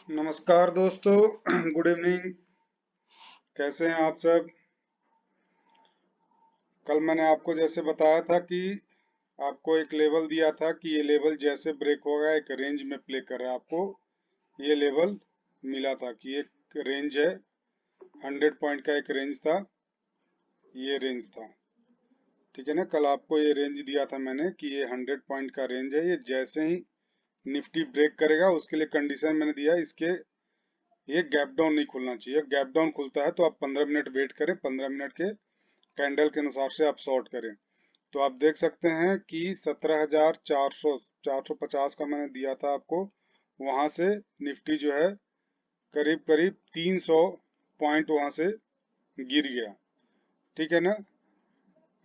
नमस्कार दोस्तों। Good evening. कैसे हैं आप सब? कल मैंने आपको जैसे बताया था कि आपको एक लेवल दिया था कि ये लेवल जैसे ब्रेक होगा एक रेंज में प्ले कर रहा है। आपको ये लेवल मिला था कि एक रेंज है, 100 पॉइंट का एक रेंज था, ये रेंज था। ठीक है ना, कल आपको ये रेंज दिया था मैंने कि ये 100 पॉइंट का रेंज है। ये जैसे ही निफ्टी ब्रेक करेगा उसके लिए कंडीशन मैंने दिया, इसके ये गैप डाउन नहीं खुलना चाहिए। गैप डाउन खुलता है तो आप 15 मिनट वेट करें, 15 मिनट के कैंडल के अनुसार से आप शॉर्ट करें। तो आप देख सकते हैं कि 17,400 450 का मैंने दिया था आपको, वहां से निफ्टी जो है करीब करीब 300 पॉइंट वहां से गिर गया। ठीक है ना।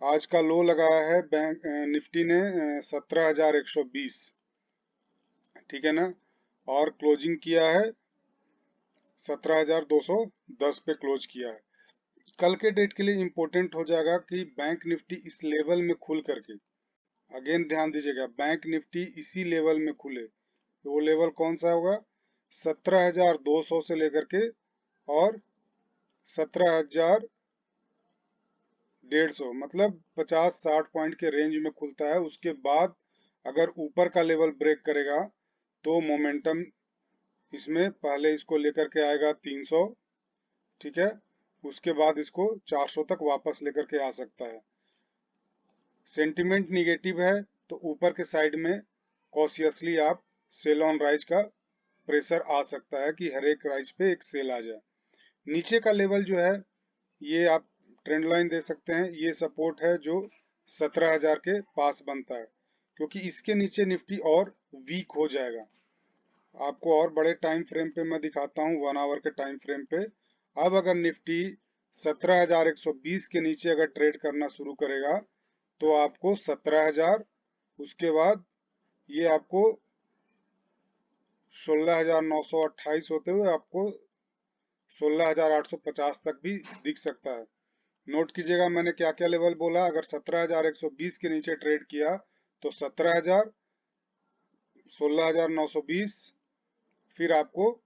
आज का लो लगाया है बैंक निफ्टी ने 17,120। ठीक है ना। और क्लोजिंग किया है 17,210 पे क्लोज किया है। कल के डेट के लिए इंपॉर्टेंट हो जाएगा कि बैंक निफ्टी इस लेवल में खुल करके, अगेन ध्यान दीजिएगा, बैंक निफ्टी इसी लेवल में खुले तो वो लेवल कौन सा होगा? 17,200 से लेकर के और 17,150, मतलब 50-60 पॉइंट के रेंज में खुलता है। उसके बाद अगर ऊपर का लेवल ब्रेक करेगा तो मोमेंटम इसमें पहले इसको लेकर के आएगा 300। ठीक है। उसके बाद इसको 400 तक वापस लेकर के आ सकता है। सेंटिमेंट निगेटिव है तो ऊपर के साइड में कॉशियसली आप सेल ऑन राइज का प्रेशर आ सकता है कि हर एक राइज पे एक सेल आ जाए। नीचे का लेवल जो है ये आप ट्रेंड लाइन दे सकते हैं, ये सपोर्ट है जो 17,000 के पास बनता है, क्योंकि इसके नीचे निफ्टी और वीक हो जाएगा। आपको और बड़े टाइम फ्रेम पे मैं दिखाता हूँ, 1 आवर के टाइम फ्रेम पे। अब अगर निफ्टी 17,120 के नीचे अगर ट्रेड करना शुरू करेगा तो आपको 17,000, उसके बाद ये आपको 16,928 होते हुए आपको 16,850 तक भी दिख सकता है। नोट कीजिएगा मैंने क्या क्या लेवल बोला। अगर 17,120 के नीचे ट्रेड किया तो 17,000, 16,920, फिर आपको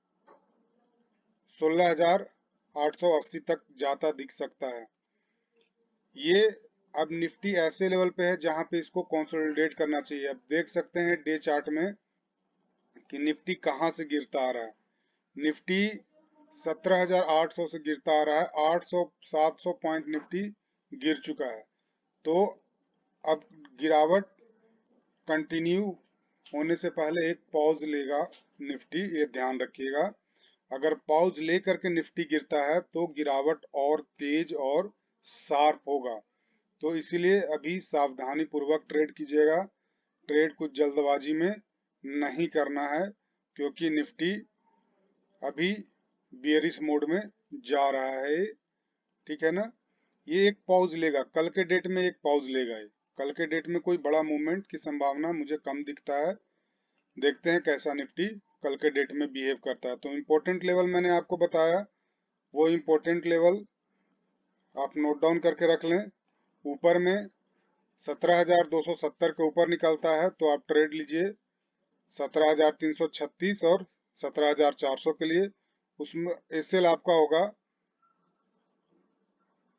16,880 तक जाता दिख सकता है। ये अब निफ्टी ऐसे लेवल पे है जहां पे इसको कंसोलिडेट करना चाहिए। अब देख सकते हैं डे चार्ट में कि निफ्टी कहां से गिरता आ रहा है। निफ्टी 17,800 से गिरता आ रहा है, 800 700 पॉइंट निफ्टी गिर चुका है। तो अब गिरावट कंटिन्यू होने से पहले एक पॉज लेगा निफ्टी, ये ध्यान रखिएगा। अगर पॉज ले करके निफ्टी गिरता है तो गिरावट और तेज और शार्प होगा। तो इसीलिए अभी सावधानी पूर्वक ट्रेड कीजिएगा। ट्रेड कुछ जल्दबाजी में नहीं करना है, क्योंकि निफ्टी अभी बियरिश मोड में जा रहा है। ठीक है ना। ये एक पॉज लेगा, कल के डेट में एक पॉज लेगा ये। कल के डेट में कोई बड़ा मूवमेंट की संभावना मुझे कम दिखता है। देखते हैं कैसा निफ्टी कल के डेट में बिहेव करता है। तो इम्पोर्टेंट लेवल मैंने आपको बताया, वो इम्पोर्टेंट लेवल आप नोट डाउन करके रख लें। ऊपर में 17,270 के ऊपर निकलता है तो आप ट्रेड लीजिए 17,336 और 17,400 के लिए। उसमें एसएल आपका होगा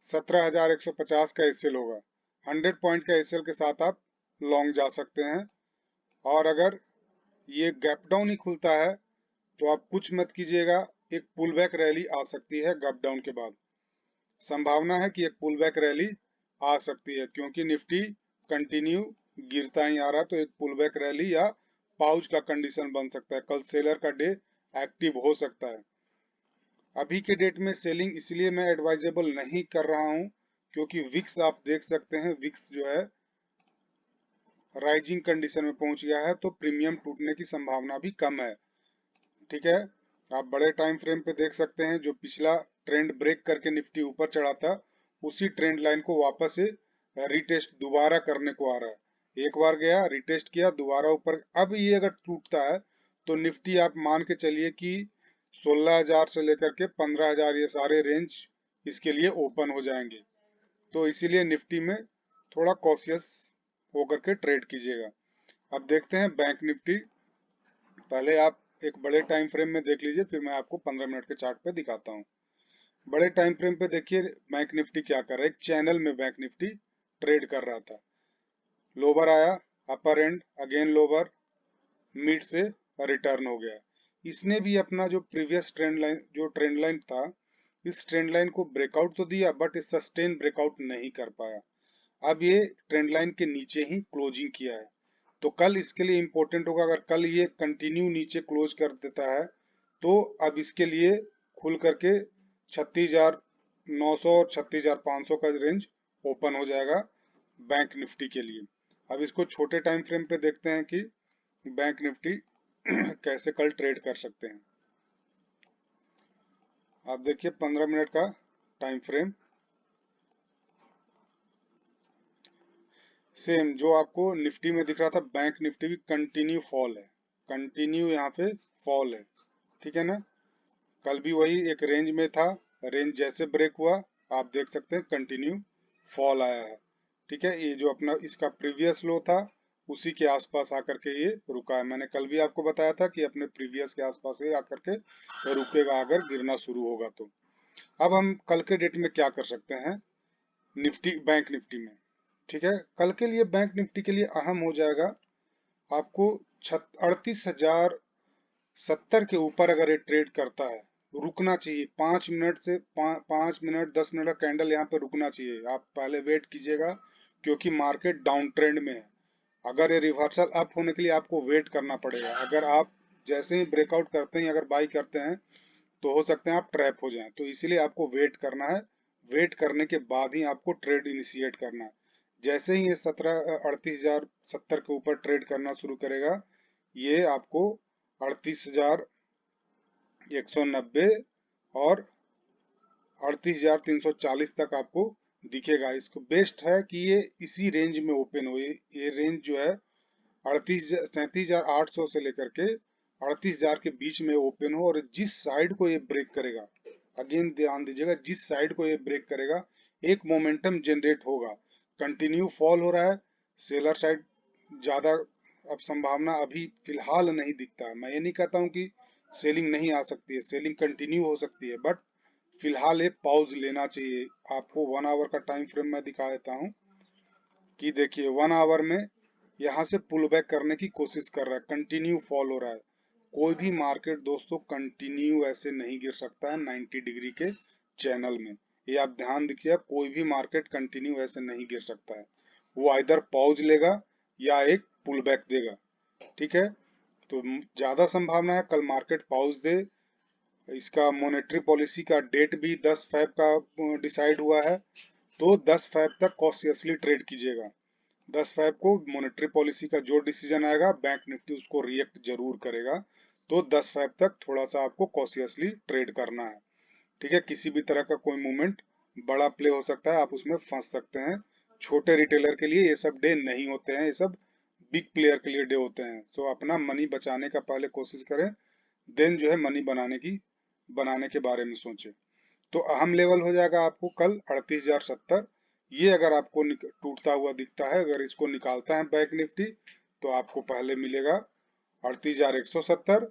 17,150 का एसएल होगा। 100 पॉइंट का एसएल के साथ आप लॉन्ग जा सकते हैं। और अगर ये गैप डाउन ही खुलता है तो आप कुछ मत कीजिएगा, एक पुल बैक रैली आ सकती है गैप डाउन के बाद। संभावना है कि एक पुल बैक रैली आ सकती है, क्योंकि निफ्टी कंटिन्यू गिरता ही आ रहा है। तो एक पुल बैक रैली या पाउच का कंडीशन बन सकता है। कल सेलर का डे एक्टिव हो सकता है। अभी के डेट में सेलिंग इसलिए मैं एडवाइजेबल नहीं कर रहा हूं, क्योंकि विक्स आप देख सकते हैं, विक्स जो है राइजिंग कंडीशन में पहुंच गया है, तो प्रीमियम टूटने की संभावना भी कम है। ठीक है। आप बड़े टाइम फ्रेम पे देख सकते हैं, जो पिछला ट्रेंड ब्रेक करके निफ्टी ऊपर चढ़ा था उसी ट्रेंड लाइन को वापस से रिटेस्ट दोबारा करने को आ रहा है। एक बार गया, रिटेस्ट किया, दोबारा ऊपर। अब ये अगर टूटता है तो निफ्टी आप मान के चलिए कि 16,000 से लेकर के 15,000 ये सारे रेंज इसके लिए ओपन हो जाएंगे। तो इसीलिए निफ्टी में थोड़ा कॉशियस होकर के ट्रेड कीजिएगा। अब देखते हैं बैंक निफ्टी। पहले आप एक बड़े टाइम फ्रेम में देख लीजिए, फिर मैं आपको 15 मिनट के चार्ट पे दिखाता हूँ। बड़े टाइम फ्रेम पे देखिए बैंक निफ्टी क्या कर रहा है। एक चैनल में बैंक निफ्टी ट्रेड कर रहा था, लोअर आया, अपर एंड, अगेन लोअर, मिड से रिटर्न हो गया। इसने भी अपना जो प्रीवियस ट्रेंड लाइन था, इस ट्रेंड लाइन को ब्रेकआउट तो दिया, बट सस्टेन ब्रेकआउट नहीं कर पाया। अब ये ट्रेंड लाइन के नीचे ही क्लोजिंग किया है। तो कल इसके लिए इंपॉर्टेंट होगा, अगर कल ये कंटिन्यू नीचे क्लोज कर देता है तो अब इसके लिए खुल करके 36,900 और 36,500 का रेंज ओपन हो जाएगा बैंक निफ्टी के लिए। अब इसको छोटे टाइम फ्रेम पे देखते हैं कि बैंक निफ्टी कैसे कल ट्रेड कर सकते हैं। आप देखिए 15 मिनट का टाइम फ्रेम, सेम जो आपको निफ्टी में दिख रहा था, बैंक निफ्टी भी कंटिन्यू फॉल है, कंटिन्यू यहाँ पे फॉल है, ठीक है ना। कल भी वही एक रेंज में था, रेंज जैसे ब्रेक हुआ आप देख सकते हैं कंटिन्यू फॉल आया है, ठीक है। ये जो अपना इसका प्रीवियस लो था उसी के आसपास आकर के ये रुका है। मैंने कल भी आपको बताया था कि अपने प्रीवियस के आसपास ये आकर के रुकेगा अगर गिरना शुरू होगा तो। अब हम कल के डेट में क्या कर सकते हैं निफ्टी बैंक निफ्टी में, ठीक है। कल के लिए बैंक निफ्टी के लिए अहम हो जाएगा आपको 38,070 के ऊपर अगर ये ट्रेड करता है रुकना चाहिए। 5 मिनट से 5 मिनट 10 मिनट का कैंडल यहाँ पे रुकना चाहिए। आप पहले वेट कीजिएगा क्योंकि मार्केट डाउन ट्रेंड में है। अगर ये रिवर्सल अप होने के लिए आपको वेट करना पड़ेगा। अगर आप जैसे ही ब्रेकआउट करते हैं अगर बाई करते हैं तो हो सकते हैं आप ट्रैप हो जाएं, तो इसीलिए आपको वेट करना है। वेट करने के बाद ही आपको ट्रेड इनिशिएट करना है। जैसे ही ये 38,070 के ऊपर ट्रेड करना शुरू करेगा, ये आपको 38,190 और 38,340 तक आपको दिखेगा। इसको बेस्ट है कि ये इसी रेंज में ओपन हो। ये रेंज जो है 37,800 से लेकर के 38,000 के बीच में ओपन हो, और जिस साइड को ये ब्रेक करेगा, अगेन ध्यान दीजिएगा, जिस साइड को ये ब्रेक करेगा एक मोमेंटम जनरेट होगा। कंटिन्यू फॉल हो रहा है, सेलर साइड ज्यादा अब संभावना अभी फिलहाल नहीं दिखता है। मैं ये नहीं कहता हूँ कि सेलिंग नहीं आ सकती है, सेलिंग कंटिन्यू हो सकती है, बट फिलहाल एक पॉज लेना चाहिए। आपको 1 आवर का टाइम फ्रेम मैं दिखा देता हूँ कि देखिए 1 आवर में यहाँ से पुल बैक करने की कोशिश कर रहा है, कंटिन्यू फॉल हो रहा है। कोई भी मार्केट दोस्तों कंटिन्यू ऐसे नहीं गिर सकता है 90 डिग्री के चैनल में। ये आप ध्यान रखिए, कोई भी मार्केट कंटिन्यू ऐसे नहीं गिर सकता है। वो आइदर पॉज लेगा या एक पुल बैक देगा, ठीक है। तो ज्यादा संभावना है कल मार्केट पॉज दे। इसका मॉनेटरी पॉलिसी का डेट भी 10 फेब का डिसाइड हुआ है, तो 10 फेब तक कॉशियसली ट्रेड कीजिएगा। 10 फेब को मॉनेटरी पॉलिसी का जो डिसीजन आएगा बैंक निफ्टी उसको रिएक्ट जरूर करेगा। तो 10 फेब तक थोड़ा सा आपको कॉशियसली ट्रेड करना है, ठीक है। किसी भी तरह का कोई मूवमेंट बड़ा प्ले हो सकता है, आप उसमें फंस सकते हैं। छोटे रिटेलर के लिए ये सब डे नहीं होते हैं, ये सब बिग प्लेयर के लिए डे होते हैं। तो अपना मनी बचाने का पहले कोशिश करें, देन जो है मनी बनाने के बारे में सोचें। तो अहम लेवल हो जाएगा आपको कल 38,070। ये अगर आपको टूटता हुआ दिखता है, अगर इसको निकालता है बैंक निफ्टी, तो आपको पहले मिलेगा 38,170,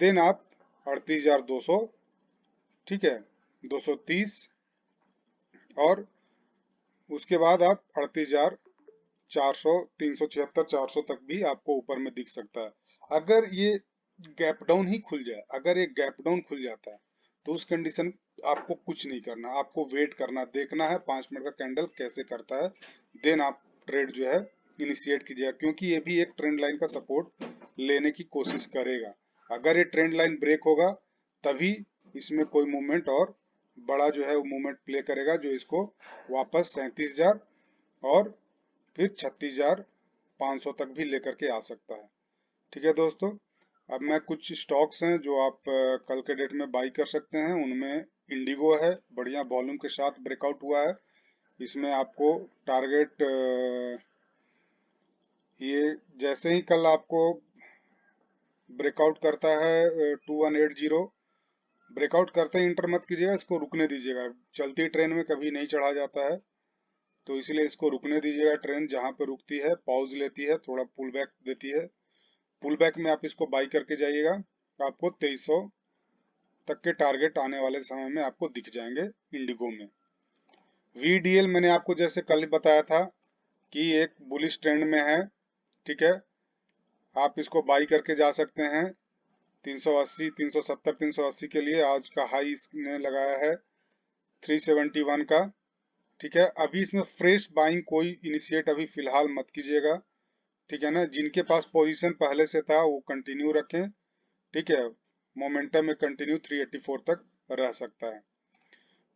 देन आप 38,200, ठीक है, 230, और उसके बाद आप 38,400, 376, 400 तक भी आपको ऊपर में दिख सकता है। अगर ये गैप डाउन ही खुल जाए, अगर ये गैप डाउन खुल जाता है तो उस कंडीशन आपको कुछ नहीं करना, आपको वेट करना, देखना है 5 मिनट का कैंडल कैसे करता है, देन आप ट्रेड जो है इनिशिएट कीजिएगा, क्योंकि ये भी एक ट्रेंड लाइन का सपोर्ट लेने की कोशिश करेगा। अगर ये ट्रेंड लाइन ब्रेक होगा तभी इसमें कोई मूवमेंट और बड़ा जो है वो मूवमेंट प्ले करेगा, जो इसको वापस 37,000 और फिर 36,500 तक भी लेकर के आ सकता है, ठीक है दोस्तों। अब मैं कुछ स्टॉक्स हैं जो आप कल के डेट में बाई कर सकते हैं। उनमें इंडिगो है, बढ़िया वॉल्यूम के साथ ब्रेकआउट हुआ है। इसमें आपको टारगेट ये जैसे ही कल आपको ब्रेकआउट करता है 2180, ब्रेकआउट करते ही इंटर मत कीजिएगा, इसको रुकने दीजिएगा। चलती ट्रेन में कभी नहीं चढ़ा जाता है, तो इसलिए इसको रुकने दीजिएगा। ट्रेन जहां पे रुकती है पॉज लेती है, थोड़ा पुल बैक देती है, पुल बैक में आप इसको बाई करके जाइएगा। आपको 2300 तक के टारगेट आने वाले समय में आपको दिख जाएंगे इंडिगो में। VDL मैंने आपको जैसे कल बताया था कि एक बुलिश ट्रेंड में है, ठीक है। आप इसको बाई करके जा सकते हैं 380, 370, 380 के लिए। आज का हाई इसने लगाया है 371 का, ठीक है। अभी इसमें फ्रेश बाइंग कोई इनिशिएट अभी फिलहाल मत कीजिएगा, ठीक है ना। जिनके पास पोजीशन पहले से था वो कंटिन्यू रखें, ठीक है। मोमेंटम में कंटिन्यू 384 तक रह सकता है।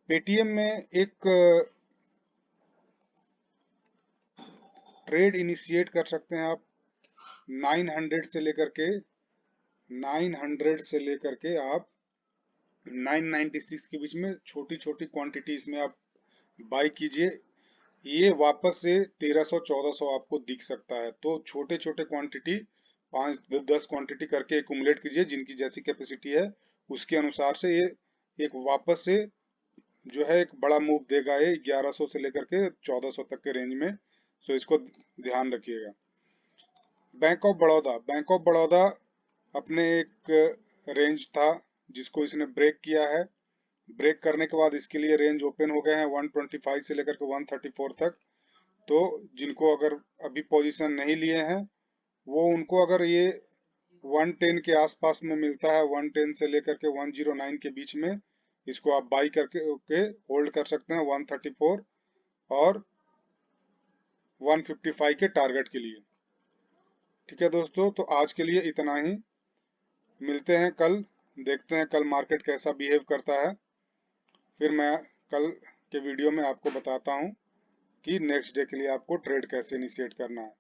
पेटीएम में एक ट्रेड इनिशिएट कर सकते हैं आप 900 से लेकर के 900 से लेकर के आप 996 के बीच में छोटी छोटी क्वांटिटीज में आप बाई कीजिए। ये वापस से 1300 1400 आपको दिख सकता है। तो छोटे छोटे क्वांटिटी 5-10 क्वांटिटी करके एक्यूमुलेट कीजिए, जिनकी जैसी कैपेसिटी है उसके अनुसार से ये एक वापस से जो है एक बड़ा मूव देगा ये 1100 से लेकर के 1400 तक के रेंज में। सो इसको ध्यान रखिएगा। बैंक ऑफ बड़ौदा अपने एक रेंज था जिसको इसने ब्रेक किया है। ब्रेक करने के बाद इसके लिए रेंज ओपन हो गए हैं 125 से लेकर के 134 तक। तो जिनको अगर अभी पोजीशन नहीं लिए हैं वो उनको अगर ये 110 के आसपास में मिलता है, 110 से लेकर के 109 के बीच में, इसको आप बाई करके होल्ड कर सकते हैं 134 और 155 के टारगेट के लिए, ठीक है दोस्तों। तो आज के लिए इतना ही, मिलते हैं कल, देखते हैं कल मार्केट कैसा बिहेव करता है। फिर मैं कल के वीडियो में आपको बताता हूँ कि नेक्स्ट डे के लिए आपको ट्रेड कैसे इनिशिएट करना है।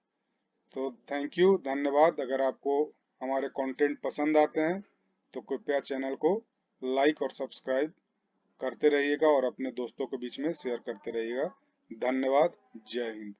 तो थैंक यू, धन्यवाद। अगर आपको हमारे कंटेंट पसंद आते हैं तो कृपया चैनल को लाइक और सब्सक्राइब करते रहिएगा और अपने दोस्तों के बीच में शेयर करते रहिएगा। धन्यवाद। जय हिंद।